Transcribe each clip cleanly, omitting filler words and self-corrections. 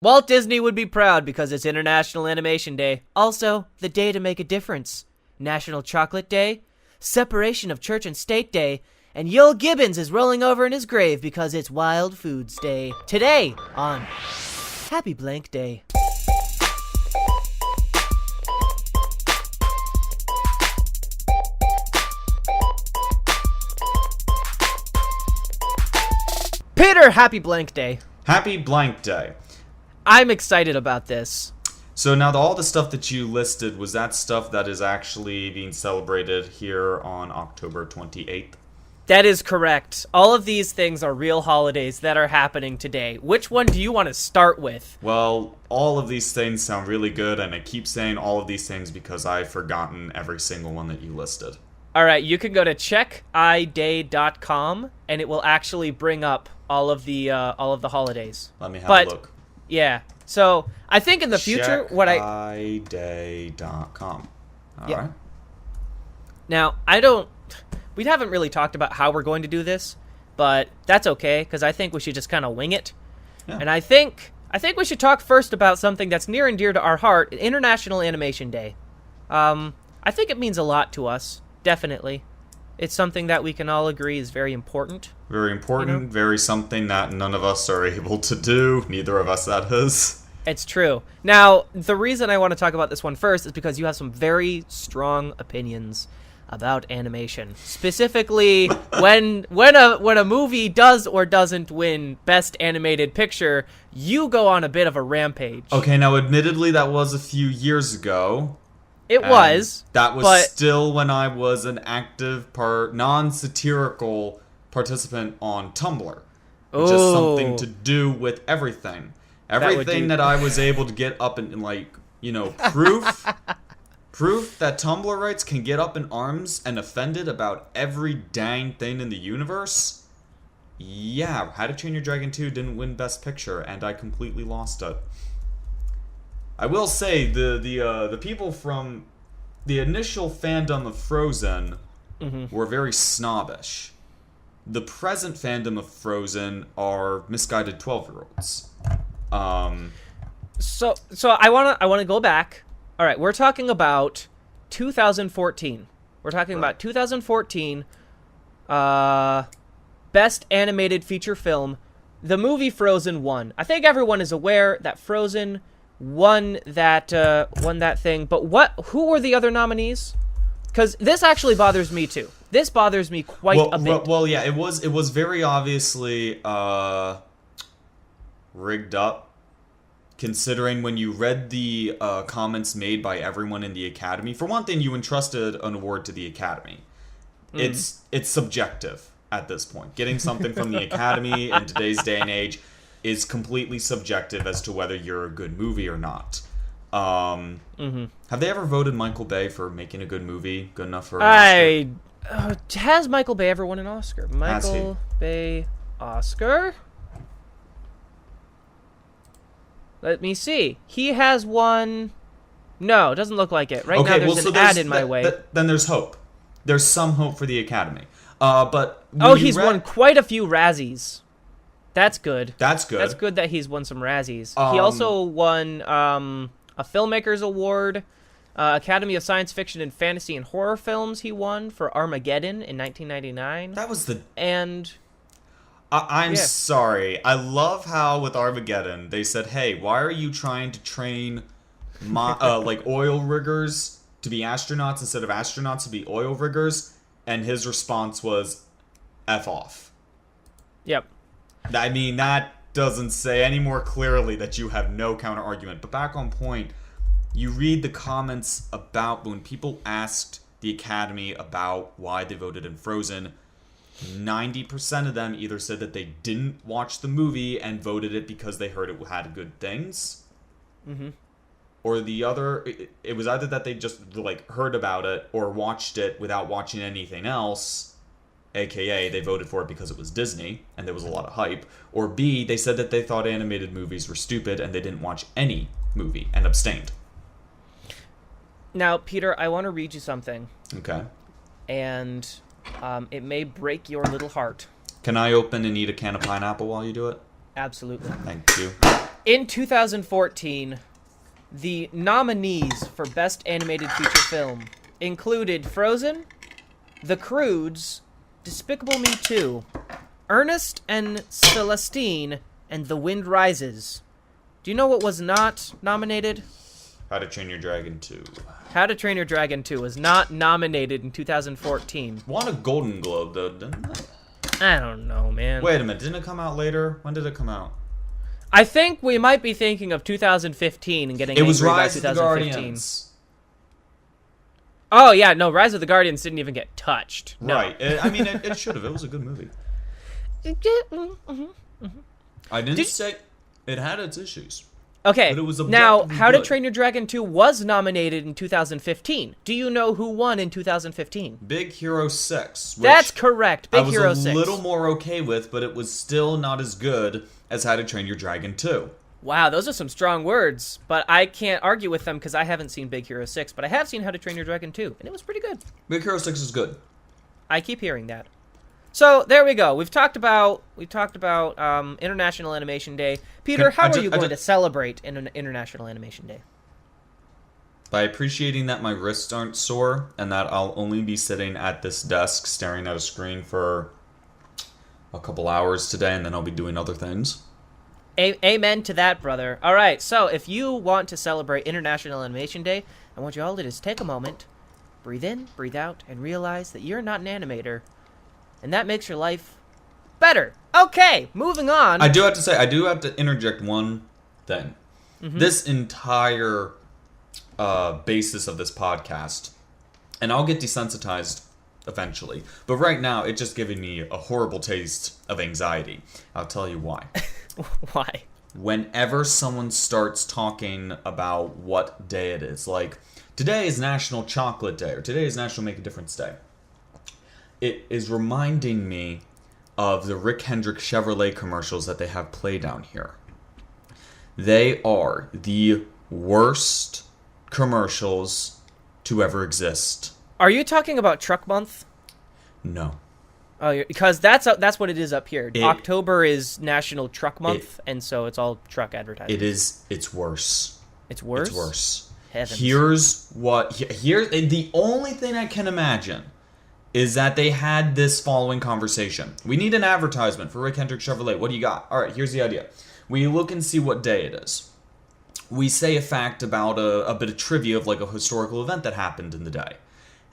Walt Disney would be proud because it's International Animation Day. Also, the day to make a difference. National Chocolate Day, Separation of Church and State Day, and Yoel Gibbons is rolling over in his grave because it's Wild Foods Day. Today on Happy Blank Day. Peter, happy blank day. Happy blank day. I'm excited about this. So now all the stuff that you listed, was that stuff that is actually being celebrated here on October 28th? That is correct. All of these things are real holidays that are happening today. Which one do you want to start with? Well, all of these things sound really good, and I keep saying all of these things because I've forgotten every single one that you listed. All right, you can go to checkiday.com, and it will actually bring up all of the holidays. Let me have a look. Yeah. So I think in the future, checkiday.com. All right. Now we haven't really talked about how we're going to do this, but that's okay because I think we should just kind of wing it. Yeah. And I think we should talk first about something that's near and dear to our heart: International Animation Day. I think it means a lot to us. Definitely. It's something that we can all agree is very important. Very important, very something that none of us are able to do. Neither of us, that is. It's true. Now, the reason I want to talk about this one first is because you have some very strong opinions about animation. Specifically, when a movie does or doesn't win Best Animated Picture, you go on a bit of a rampage. Okay, now admittedly that was a few years ago. It was. That was still when I was an active, non-satirical participant on Tumblr. Which is something to do with everything. Everything that I was able to get up in proof that Tumblr rights can get up in arms and offended about every dang thing in the universe. Yeah, How to Train Your Dragon 2 didn't win Best Picture, and I completely lost it. I will say the people from the initial fandom of Frozen were very snobbish. The present fandom of Frozen are misguided 12-year-olds. So I wanna go back. All right, we're talking about 2014. We're talking about 2014. Best Animated Feature Film. The movie Frozen won. I think everyone is aware that Frozen won that thing. But who were the other nominees? Because this actually bothers me too. This bothers me quite a bit. Well, yeah, it was very obviously rigged up. Considering when you read the comments made by everyone in the Academy, for one thing, you entrusted an award to the Academy. It's subjective at this point. Getting something from the Academy in today's day and age is completely subjective as to whether you're a good movie or not. Have they ever voted Michael Bay for making a good movie good enough for an Oscar? Has Michael Bay ever won an Oscar? Michael Bay Oscar? Let me see. He has won. No, it doesn't look like it. Now there's an ad in my way. Then there's hope. There's some hope for the Academy. But he's won quite a few Razzies. That's good. That's good. That's good that he's won some Razzies. He also won a Filmmakers Award, Academy of Science Fiction and Fantasy and Horror Films. He won for Armageddon in 1999. That was and. I'm sorry. I love how with Armageddon they said, "Hey, why are you trying to train oil riggers to be astronauts instead of astronauts to be oil riggers?" And his response was, "F off." Yep. I mean, that doesn't say any more clearly that you have no counter argument. But back on point, you read the comments about when people asked the Academy about why they voted in Frozen. 90% of them either said that they didn't watch the movie and voted it because they heard it had good things, or the other, it was either that they just heard about it or watched it without watching anything else, aka they voted for it because it was Disney and there was a lot of hype, or B, they said that they thought animated movies were stupid and they didn't watch any movie and abstained. Now, Peter, I want to read you something. Okay. And it may break your little heart. Can I open and eat a can of pineapple while you do it? Absolutely. Thank you. In 2014, the nominees for Best Animated Feature Film included Frozen, The Croods, Despicable Me 2, Ernest and Celestine, and The Wind Rises. Do you know what was not nominated? How to Train Your Dragon 2. How to Train Your Dragon 2 was not nominated in 2014. Won a Golden Globe, though, didn't it? I don't know, man. Wait a minute, didn't it come out later? When did it come out? I think we might be thinking of 2015 and getting It was angry Rise of about the 2015. Guardians. Oh, yeah, no, Rise of the Guardians didn't even get touched. No. Right. It should have. It was a good movie. I didn't say it had its issues. Okay, but it was now, objectively How to good. Train Your Dragon 2 was nominated in 2015. Do you know who won in 2015? Big Hero 6. Which That's correct, Big Hero 6. I was a little more okay with, but it was still not as good as How to Train Your Dragon 2. Wow, those are some strong words, but I can't argue with them because I haven't seen Big Hero 6, but I have seen How to Train Your Dragon 2, and it was pretty good. Big Hero 6 is good. I keep hearing that. So there we go. We've talked about International Animation Day. Peter, how are you going to celebrate an International Animation Day? By appreciating that my wrists aren't sore and that I'll only be sitting at this desk staring at a screen for a couple hours today, and then I'll be doing other things. Amen to that, brother. All right, so if you want to celebrate International Animation Day, I want you all to just take a moment, breathe in, breathe out, and realize that you're not an animator. And that makes your life better. Okay, moving on. I do have to interject one thing. Mm-hmm. This entire basis of this podcast, and I'll get desensitized eventually, but right now it's just giving me a horrible taste of anxiety. I'll tell you why. Why? Whenever someone starts talking about what day it is, like today is National Chocolate Day, or today is National Make a Difference Day, it is reminding me of the Rick Hendrick Chevrolet commercials that they have play down here. They are the worst commercials to ever exist. Are you talking about Truck Month? No. Oh, because that's what it is up here. October is National Truck Month, and so it's all truck advertising. It's worse. It's worse? It's worse. Heavens. Here's the only thing I can imagine is that they had this following conversation. We need an advertisement for Rick Hendrick Chevrolet. What do you got? All right, here's the idea. We look and see what day it is. We say a fact about a bit of trivia of like a historical event that happened in the day.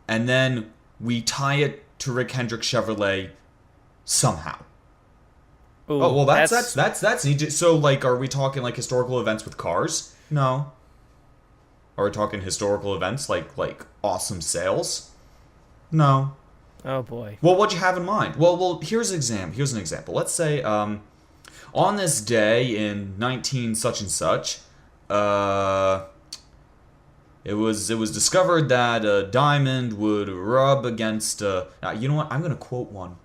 And then we tie it to Rick Hendrick Chevrolet somehow. Ooh, oh, well, that's neat. So, like, are we talking like historical events with cars? No. Are we talking historical events like awesome sales? No. Oh boy. Well, what'd you have in mind? Well, here's an example. Let's say, on this day in 19 such and such, it was discovered that a diamond would rub against. You know what? I'm gonna quote one.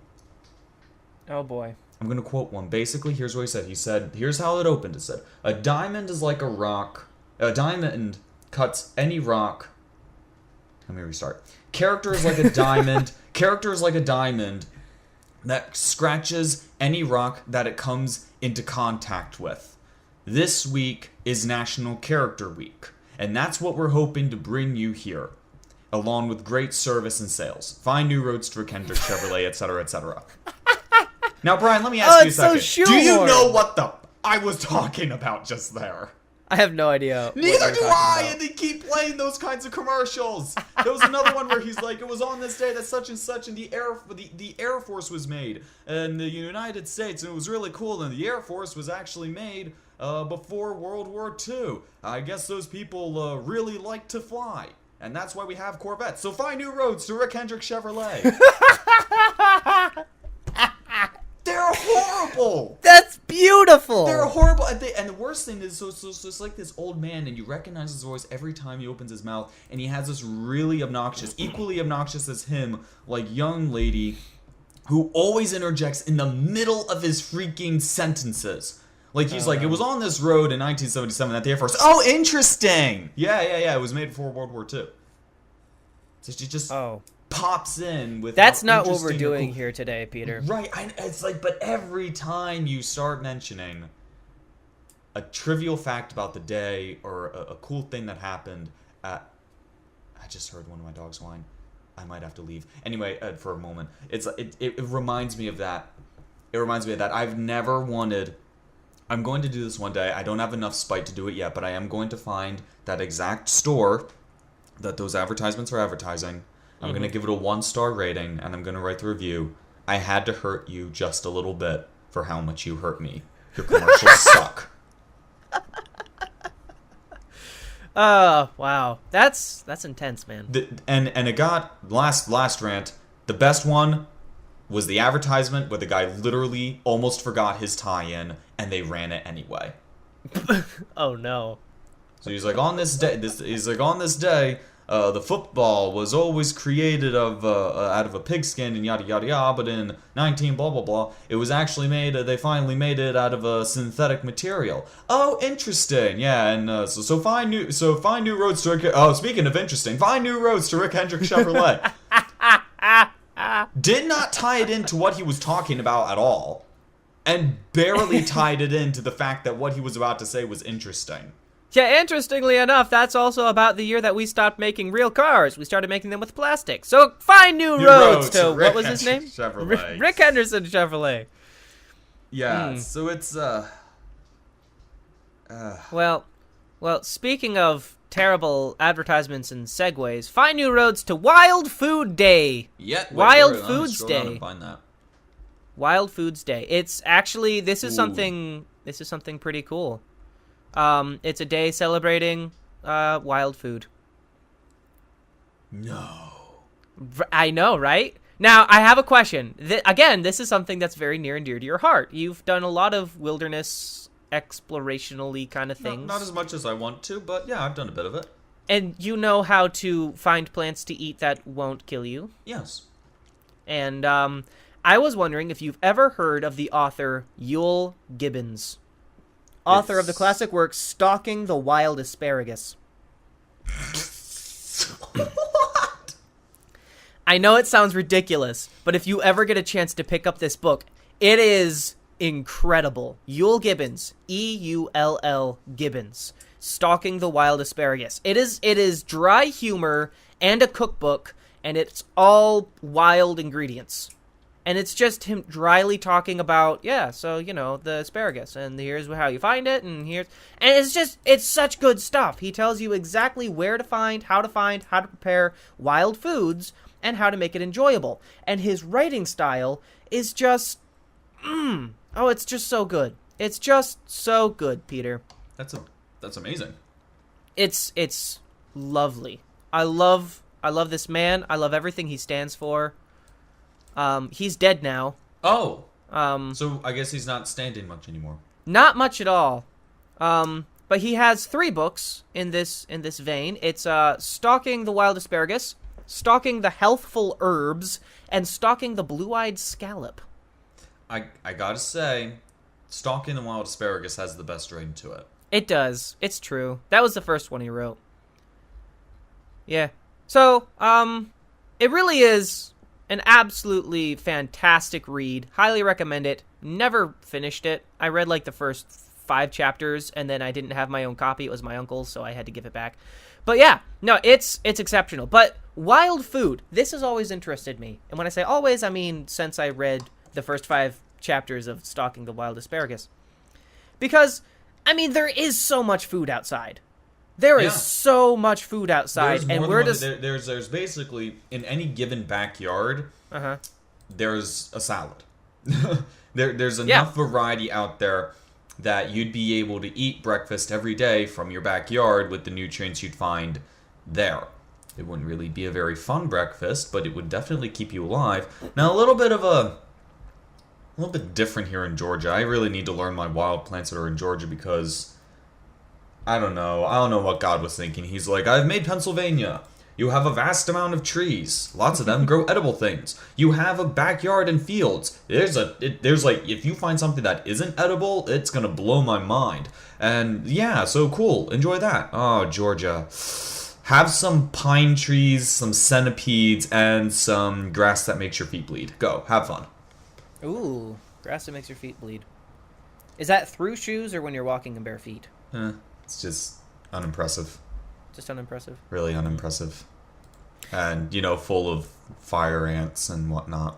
Oh boy. I'm gonna quote one. Basically, here's what he said. He said, here's how it opened. It said, "A diamond is like a rock. A diamond cuts any rock." Let me restart. Character is like a diamond. Character is like a diamond that scratches any rock that it comes into contact with. This week is National Character Week, and that's what we're hoping to bring you here, along with great service and sales. Find new roads to Rick Hendrick Chevrolet, etc., etc. Now, Brian, let me ask you a second. So do you know what the I was talking about just there? I have no idea. Neither do I, and they keep playing those kinds of commercials. There was another one where he's like, it was on this day that such and such, and the Air Force was made in the United States, and it was really cool, and the Air Force was actually made before World War II. I guess those people really like to fly, and that's why we have Corvettes. So find new roads to Rick Hendrick Chevrolet. They're horrible. That's beautiful. They're horrible. And the worst thing is, so it's like this old man, and you recognize his voice every time he opens his mouth, and he has this really obnoxious, equally obnoxious as him, like young lady who always interjects in the middle of his freaking sentences. Like, he's like, it was on this road in 1977 that the Air Force... Oh, interesting! Yeah, it was made before World War II. So she just... pops in with that's not what we're doing here today, Peter. Right, it's like, but every time you start mentioning a trivial fact about the day or a cool thing that happened I just heard one of my dogs whine. I might have to leave. Anyway, for a moment. It reminds me of that. It reminds me of that. I've never wanted... I'm going to do this one day. I don't have enough spite to do it yet, but I am going to find that exact store that those advertisements are advertising. I'm going to give it a 1-star rating, and I'm going to write the review. I had to hurt you just a little bit for how much you hurt me. Your commercials suck. Wow. That's intense, man. And it got, last rant, the best one was the advertisement where the guy literally almost forgot his tie-in, and they ran it anyway. Oh, no. So he's like, on this day, the football was always created out of a pigskin and yada yada yada, but in 19 blah blah blah, it was actually made. They finally made it out of a synthetic material. Oh, interesting. Yeah, and so find new roads to Rick. Oh, speaking of interesting, find new roads to Rick Hendrick Chevrolet. Did not tie it into what he was talking about at all, and barely tied it into the fact that what he was about to say was interesting. Yeah, interestingly enough, that's also about the year that we stopped making real cars. We started making them with plastic. So find new roads to Rick what was his name? Chevrolet. Rick Henderson Chevrolet. Yeah, so it's Well, speaking of terrible advertisements and segues, find new roads to Wild Food Day. Wild Foods Day. Find that. Wild Foods Day. It's actually this is something pretty cool. It's a day celebrating wild food. No. I know, right? Now, I have a question. Again, this is something that's very near and dear to your heart. You've done a lot of wilderness explorationally kind of things. Not as much as I want to, but yeah, I've done a bit of it. And you know how to find plants to eat that won't kill you? Yes. And I was wondering if you've ever heard of the author Yule Gibbons. Author of the classic work Stalking the Wild Asparagus. What? I know it sounds ridiculous, but if you ever get a chance to pick up this book, it is incredible. Yule Gibbons. E-U-L-L Gibbons. Stalking the Wild Asparagus. It is dry humor and a cookbook, and it's all wild ingredients. And it's just him dryly talking about, the asparagus, and here's how you find it, and it's such good stuff. He tells you exactly where to find, how to prepare wild foods, and how to make it enjoyable. And his writing style is just, it's just so good. It's just so good, Peter. That's amazing. It's lovely. I love this man. I love everything he stands for. He's dead now. Oh. So I guess he's not standing much anymore. Not much at all. But he has 3 books in this vein. It's Stalking the Wild Asparagus, Stalking the Healthful Herbs, and Stalking the Blue-Eyed Scallop. I gotta say, Stalking the Wild Asparagus has the best ring to it. It does. It's true. That was the first one he wrote. Yeah. So, it really is an absolutely fantastic read. Highly recommend it. Never finished it. I read like the first 5 chapters, and then I didn't have my own copy. It was my uncle's, so I had to give it back. But yeah, no, it's exceptional. But wild food, this has always interested me. And when I say always, I mean since I read the first 5 chapters of Stalking the Wild Asparagus. Because, I mean, there is so much food outside. There is so much food outside, and we're just... There's basically, in any given backyard, there's a salad. There's enough variety out there that you'd be able to eat breakfast every day from your backyard with the nutrients you'd find there. It wouldn't really be a very fun breakfast, but it would definitely keep you alive. Now, a little bit different here in Georgia. I really need to learn my wild plants that are in Georgia because... I don't know what God was thinking. He's like, I've made Pennsylvania. You have a vast amount of trees. Lots of them grow edible things. You have a backyard and fields. There's if you find something that isn't edible, it's gonna blow my mind. And yeah, so cool. Enjoy that. Oh, Georgia. Have some pine trees, some centipedes, and some grass that makes your feet bleed. Go. Have fun. Ooh, grass that makes your feet bleed. Is that through shoes or when you're walking in bare feet? It's just unimpressive. Just unimpressive. Really unimpressive. And, full of fire ants and whatnot.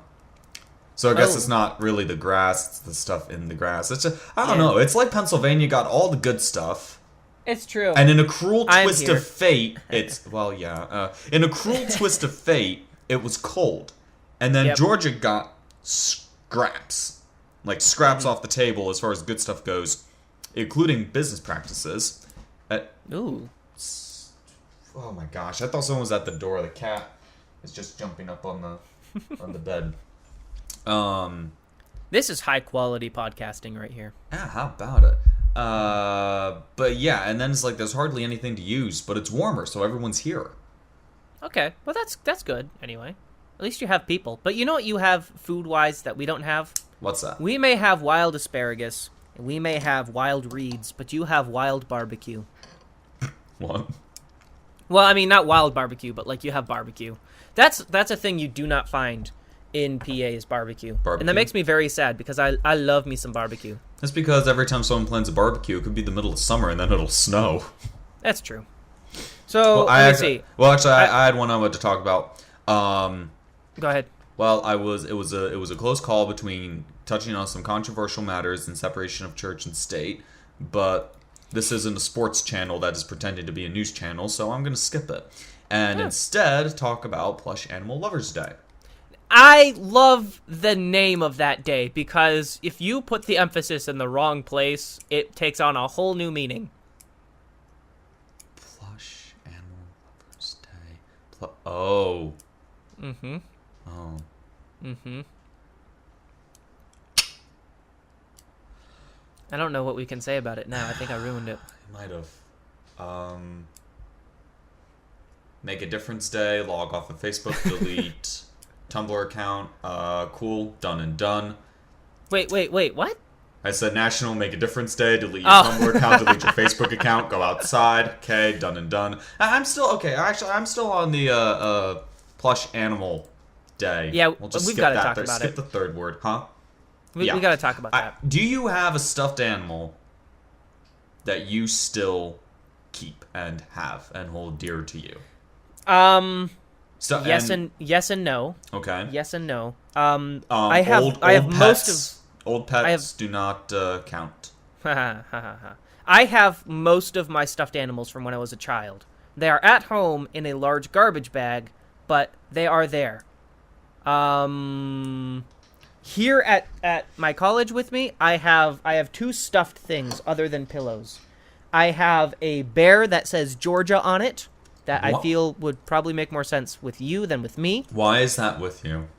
So I guess it's not really the grass, it's the stuff in the grass. It's just, I don't know. It's like Pennsylvania got all the good stuff. It's true. And in a cruel twist of fate, in a cruel twist of fate, it was cold. And then Georgia got scraps. Like scraps off the table as far as good stuff goes, including business practices. Ooh. Oh my gosh, I thought someone was at the door. The cat is just jumping up on the bed. This is high quality podcasting right here. Yeah, how about it? But yeah, and then it's like there's hardly anything to use, but it's warmer, so everyone's here. Okay, well that's good anyway. At least you have people. But you know what you have food-wise that we don't have? What's that? We may have wild asparagus, and we may have wild reeds, but you have wild barbecue. What? Well, I mean, not wild barbecue, but like you have barbecue. That's a thing you do not find in PA is barbecue. And that makes me very sad because I love me some barbecue. That's because every time someone plans a barbecue, it could be the middle of summer and then it'll snow. That's true. So, let me see. Well, actually, I had one I wanted to talk about. Go ahead. Well, it was a close call between touching on some controversial matters and separation of church and state, but this isn't a sports channel that is pretending to be a news channel, so I'm going to skip it and instead talk about Plush Animal Lovers Day. I love the name of that day because if you put the emphasis in the wrong place, it takes on a whole new meaning. Plush Animal Lovers Day. Oh. Mm-hmm. Oh. Mm-hmm. I don't know what we can say about it now. I think I ruined it. You might have. Make a difference day, log off of Facebook, delete Tumblr account. Cool, done and done. Wait, what? I said National Make a Difference Day, delete your Tumblr account, delete your Facebook account, go outside. Okay, done and done. I'm still, actually, I'm still on the Plush Animal Day. Yeah, we'll just we've skip got to that talk there. about Skip it. the third word, huh? We got to talk about that. Do you have a stuffed animal that you still keep and have and hold dear to you? Yes and no. Okay. Yes and no. I have most of old pets do not count. I have most of my stuffed animals from when I was a child. They are at home in a large garbage bag, but they are there. Here at my college with me, I have two stuffed things other than pillows. I have a bear that says Georgia on it that I feel would probably make more sense with you than with me. Why is that with you?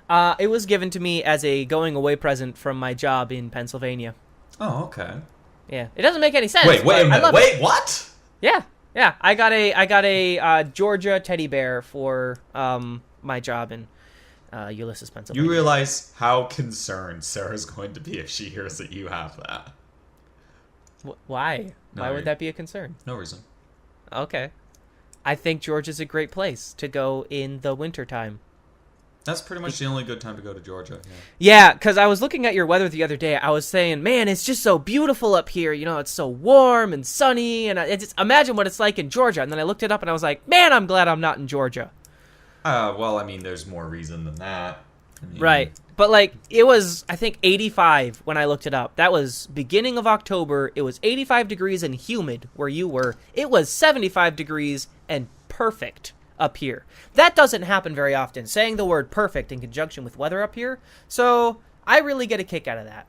It was given to me as a going away present from my job in Pennsylvania. Oh, okay. Yeah, it doesn't make any sense. Wait a minute. Wait, what? Yeah. I got a Georgia teddy bear for my job in Ulysses, Pennsylvania. You realize how concerned Sarah's going to be if she hears that you have that. Why? Why would that be a concern? No reason. Okay. I think Georgia's a great place to go in the wintertime. That's pretty much the only good time to go to Georgia. Yeah, because I was looking at your weather the other day. I was saying, man, it's just so beautiful up here. You know, it's so warm and sunny. And imagine what it's like in Georgia. And then I looked it up and I was like, man, I'm glad I'm not in Georgia. Well, I mean, there's more reason than that. Right. But, like, it was, I think, 85 when I looked it up. That was beginning of October. It was 85 degrees and humid where you were. It was 75 degrees and perfect up here. That doesn't happen very often, saying the word perfect in conjunction with weather up here. So I really get a kick out of that.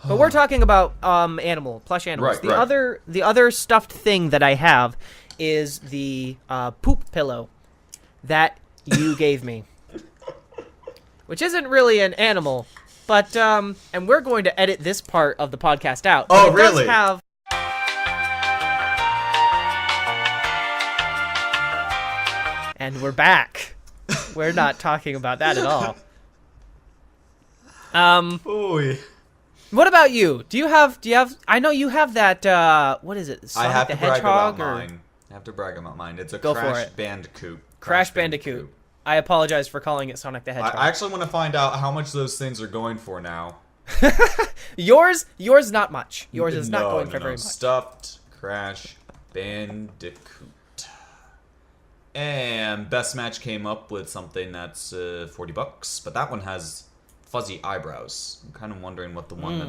But we're talking about plush animals. Right, The other stuffed thing that I have is the poop pillow that you gave me. Which isn't really an animal, but and we're going to edit this part of the podcast out. Oh, really? Does have And we're back. We're not talking about that at all. Oy. What about you? Do you have I know you have that what is it? Sonic I have the to brag Hedgehog about or mine. I have to brag about mine. It's a Go for Crash it. Bandicoot. Crash Bandicoot. I apologize for calling it Sonic the Hedgehog. I actually want to find out how much those things are going for now. Yours not much. Yours is not going for very much. Stuffed Crash Bandicoot. And Best Match came up with something that's $40, but that one has fuzzy eyebrows. I'm kind of wondering what the one that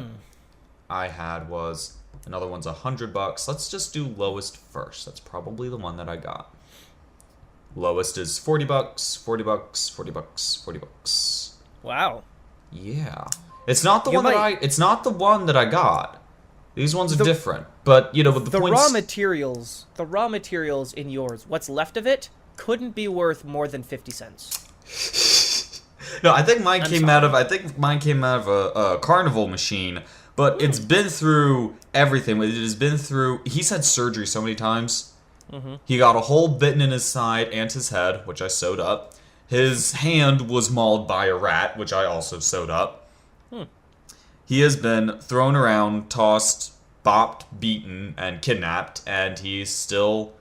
I had was. Another one's $100. Let's just do lowest first. That's probably the one that I got. Lowest is $40, $40, $40, $40. Wow. Yeah. It's not the it's not the one that I got. These ones are different. But, you know, with the points... the raw materials in yours, what's left of it, couldn't be worth more than 50 cents. No, I think mine came out of a carnival machine, but it's been through everything. It has been through... He's had surgery so many times. He got a hole bitten in his side and his head, which I sewed up. His hand was mauled by a rat, which I also sewed up. He has been thrown around, tossed, bopped, beaten, and kidnapped, and he's still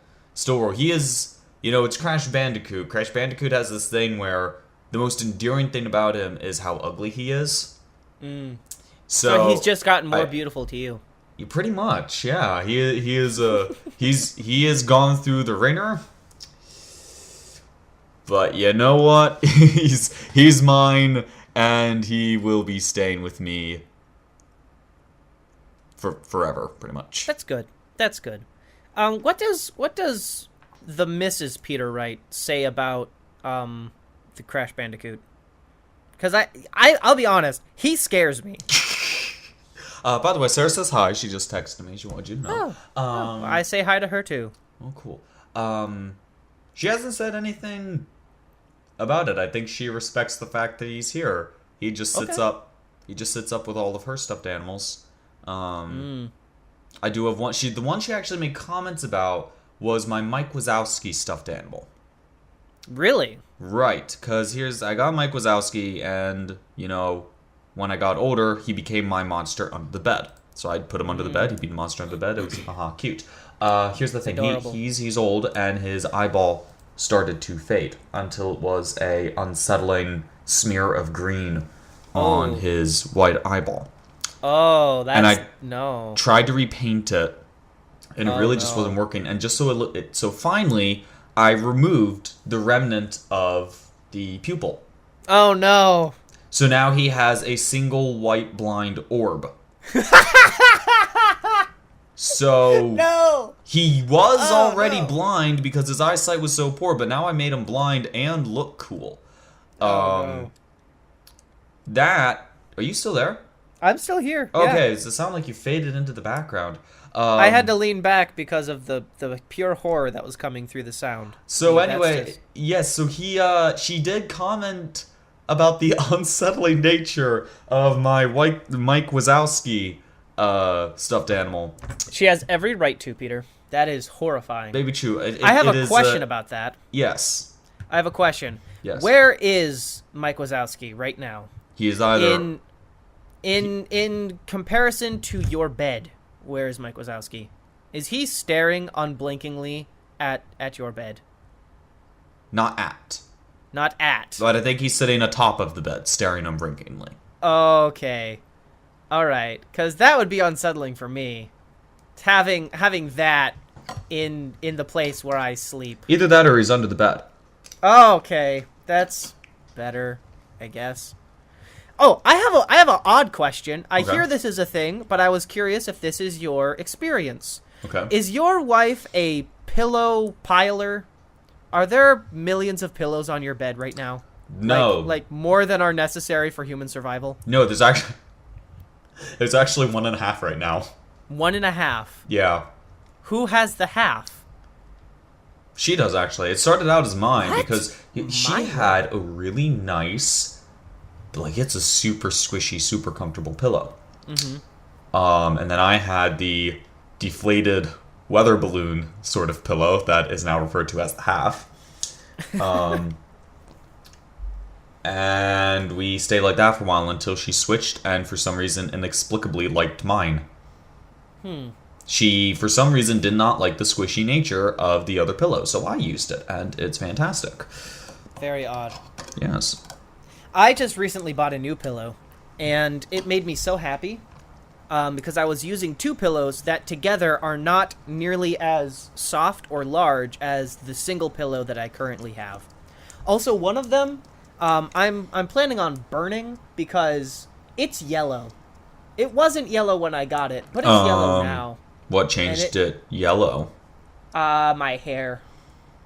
he is, you know, it's Crash Bandicoot. Crash Bandicoot has this thing where the most endearing thing about him is how ugly he is. So he's just gotten more beautiful to you. Pretty much, yeah. He is he has gone through the ringer. But you know what? he's mine, and he will be staying with me for forever, pretty much. That's good. That's good. What does the Mrs. Peter Wright say about the Crash Bandicoot? Because I'll be honest, he scares me. By the way, Sarah says hi. She just texted me. She wanted you to know. I say hi to her too. Oh, cool. She hasn't said anything about it. I think she respects the fact that he's here. He just sits up. He just sits up with all of her stuffed animals. I do have one. The one she actually made comments about was my Mike Wazowski stuffed animal. Really? Right, because I got Mike Wazowski, and, you know, when I got older, he became my monster under the bed. So I'd put him under the bed, he'd be the monster under the bed. It was, cute. Here's the thing, he's old, and his eyeball started to fade until it was a unsettling smear of green on his white eyeball. Oh, that's... And I tried to repaint it, and it really just wasn't working. And just so finally, I removed the remnant of the pupil. Oh, no. So now he has a single white blind orb. So he was already blind because his eyesight was so poor, but now I made him blind and look cool. Are you still there? I'm still here. Okay, yeah. So it sounded like you faded into the background. I had to lean back because of the pure horror that was coming through the sound. So anyway, yes, so she did comment about the unsettling nature of my Mike Wazowski stuffed animal. She has every right to, Peter. That is horrifying. Baby Chew. I have a question about that. Yes. I have a question. Yes. Where is Mike Wazowski right now? He is either... In comparison to your bed, where is Mike Wazowski? Is he staring unblinkingly at your bed? Not at. Not at. But I think he's sitting atop of the bed, staring unblinkingly. Okay. Alright. Because that would be unsettling for me. Having that in the place where I sleep. Either that or he's under the bed. Okay. That's better, I guess. Oh, I have an odd question. I hear this is a thing, but I was curious if this is your experience. Okay. Is your wife a pillow piler? Are there millions of pillows on your bed right now? No. Like more than are necessary for human survival? No, there's actually 1.5 right now. 1.5? Yeah. Who has the half? She does, actually. It started out as mine because she had a really nice... Like, it's a super squishy, super comfortable pillow. And then I had the deflated weather balloon sort of pillow that is now referred to as the half. And we stayed like that for a while until she switched and for some reason inexplicably liked mine. She, for some reason, did not like the squishy nature of the other pillow, so I used it, and it's fantastic. Very odd. Yes. I just recently bought a new pillow. and it made me so happy because I was using 2 pillows that together are not nearly as soft or large as the single pillow that I currently have. Also, one of them I'm planning on burning because it's yellow. It wasn't yellow when I got it, but it's yellow now. What changed it yellow? My hair.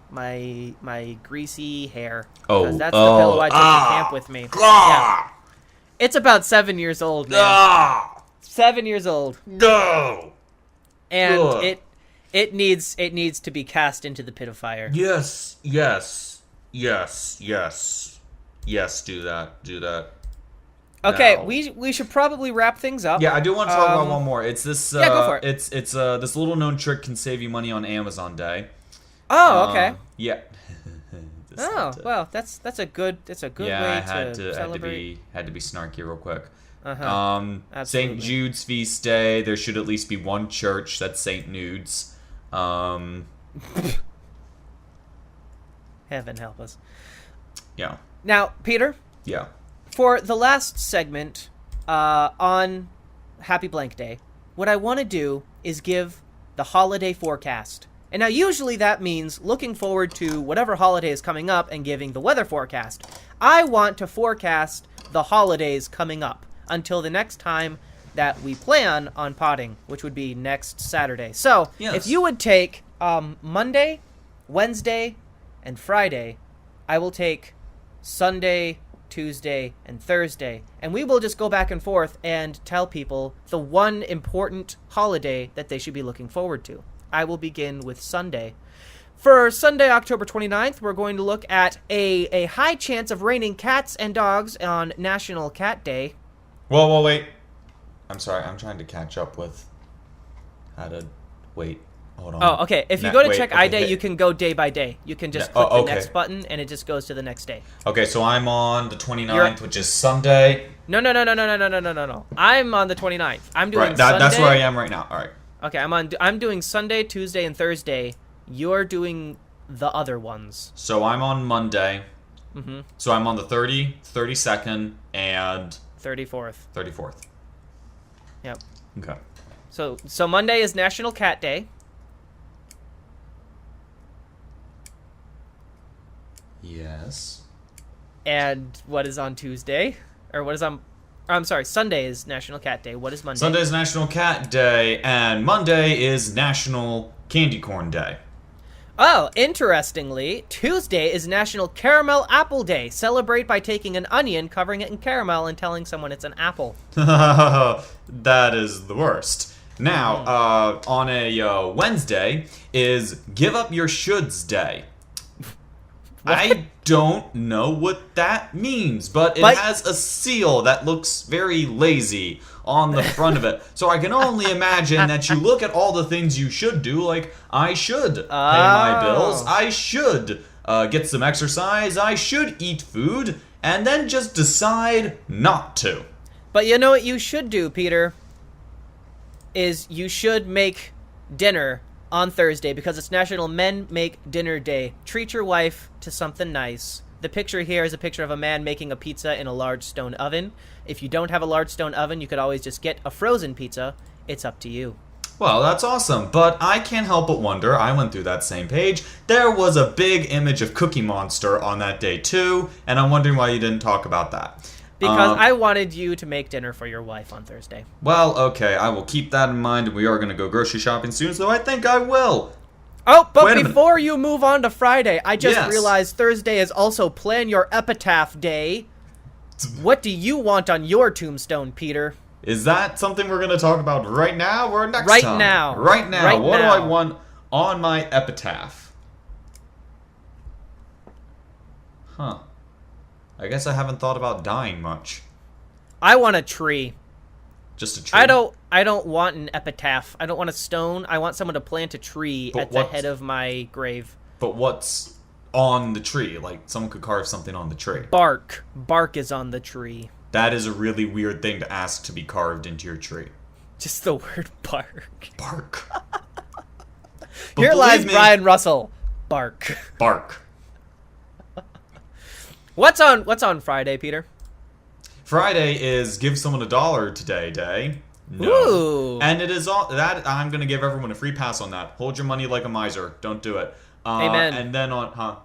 My greasy hair. Oh, because that's the pillow I took to camp with me. Yeah. It's about 7 years old now. 7 years old. No. And it needs to be cast into the pit of fire. Yes. Yes, do that. Okay, now. we should probably wrap things up. Yeah, I do want to talk about one more. It's this. Yeah, go for it. It's this little known trick can save you money on Amazon Day. Oh, okay. Yeah. Well, that's a good way to celebrate. Had to be snarky real quick. Absolutely. St. Jude's feast day. There should at least be one church that's St. Nude's. Heaven help us. Yeah. Now, Peter. Yeah. For the last segment on Happy Blank Day, what I want to do is give the holiday forecast. And now usually that means looking forward to whatever holiday is coming up and giving the weather forecast. I want to forecast the holidays coming up until the next time that we plan on potting, which would be next Saturday. So if you would take Monday, Wednesday, and Friday, I will take Sunday, Tuesday, and Thursday, and we will just go back and forth and tell people the one important holiday that they should be looking forward to. I will begin with Sunday. For Sunday, October 29th, we're going to look at a high chance of raining cats and dogs on National Cat Day. Whoa, wait. I'm sorry, I'm trying to catch up with how to wait. Hold on. Oh, okay. If you go to check iDay, you can go day by day. You can just click the next button, and it just goes to the next day. Okay, so I'm on the 29th, which is Sunday. No. I'm on the 29th. I'm doing Sunday. That's where I am right now. All right. Okay, I'm doing Sunday, Tuesday, and Thursday. You're doing the other ones. So I'm on Monday. Mm-hmm. So I'm on the 32nd, and 34th. Yep. Okay. So Monday is National Cat Day. Yes. And what is on Tuesday? Or what is on... I'm sorry, Sunday is National Cat Day. What is Monday? Sunday is National Cat Day, and Monday is National Candy Corn Day. Oh, interestingly, Tuesday is National Caramel Apple Day. Celebrate by taking an onion, covering it in caramel, and telling someone it's an apple. That is the worst. Now, on a Wednesday is Give Up Your Shoulds Day. I don't know what that means, but it has a seal that looks very lazy on the front of it. So I can only imagine that you look at all the things you should do, like I should pay my bills, I should get some exercise, I should eat food, and then just decide not to. But you know what you should do, Peter? Is you should make dinner on Thursday, because it's National Men Make Dinner Day. Treat your wife to something nice. The picture here is a picture of a man making a pizza in a large stone oven. If you don't have a large stone oven, you could always just get a frozen pizza. It's up to you. Well, that's awesome, but I can't help but wonder, I went through that same page, there was a big image of Cookie Monster on that day too, and I'm wondering why you didn't talk about that. Because I wanted you to make dinner for your wife on Thursday. Well, okay, I will keep that in mind, and we are going to go grocery shopping soon, so I think I will. Oh, but before you move on to Friday, I just realized Thursday is also Plan Your Epitaph Day. What do you want on your tombstone, Peter? Is that something we're going to talk about right now or next right time? Now. Right now. What do I want on my epitaph? Huh. I guess I haven't thought about dying much. I want a tree. Just a tree? I don't want an epitaph. I don't want a stone. I want someone to plant a tree at the head of my grave. But what's on the tree? Like, someone could carve something on the tree. Bark. Bark is on the tree. That is a really weird thing to ask to be carved into your tree. Just the word bark. Bark. Here lies Brian Russell. Bark. Bark. What's on Friday, Peter? Friday is Give Someone $1 Today Day. No. Ooh. And it is all that I'm going to give everyone a free pass on that. Hold your money like a miser. Don't do it. Amen. And then I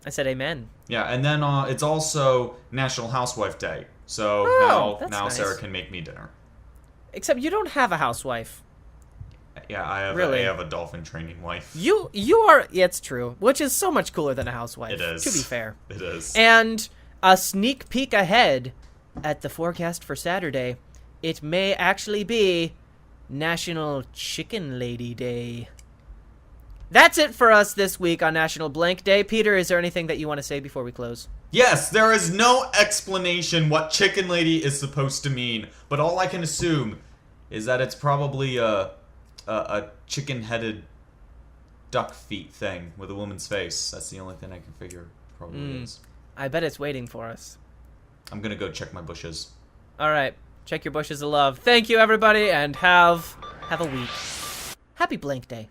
said amen. Yeah, and then it's also National Housewife Day. So now nice. Sarah can make me dinner. Except you don't have a housewife. Yeah, I have a dolphin training wife. You are. Yeah, it's true. Which is so much cooler than a housewife. It is. To be fair. It is. And a sneak peek ahead at the forecast for Saturday. It may actually be National Chicken Lady Day. That's it for us this week on National Blank Day. Peter, is there anything that you want to say before we close? Yes, there is no explanation what Chicken Lady is supposed to mean, but all I can assume is that it's probably a chicken-headed duck feet thing with a woman's face. That's the only thing I can figure probably is. I bet it's waiting for us. I'm gonna go check my bushes. All right. Check your bushes of love. Thank you, everybody, and have a week. Happy Blank Day.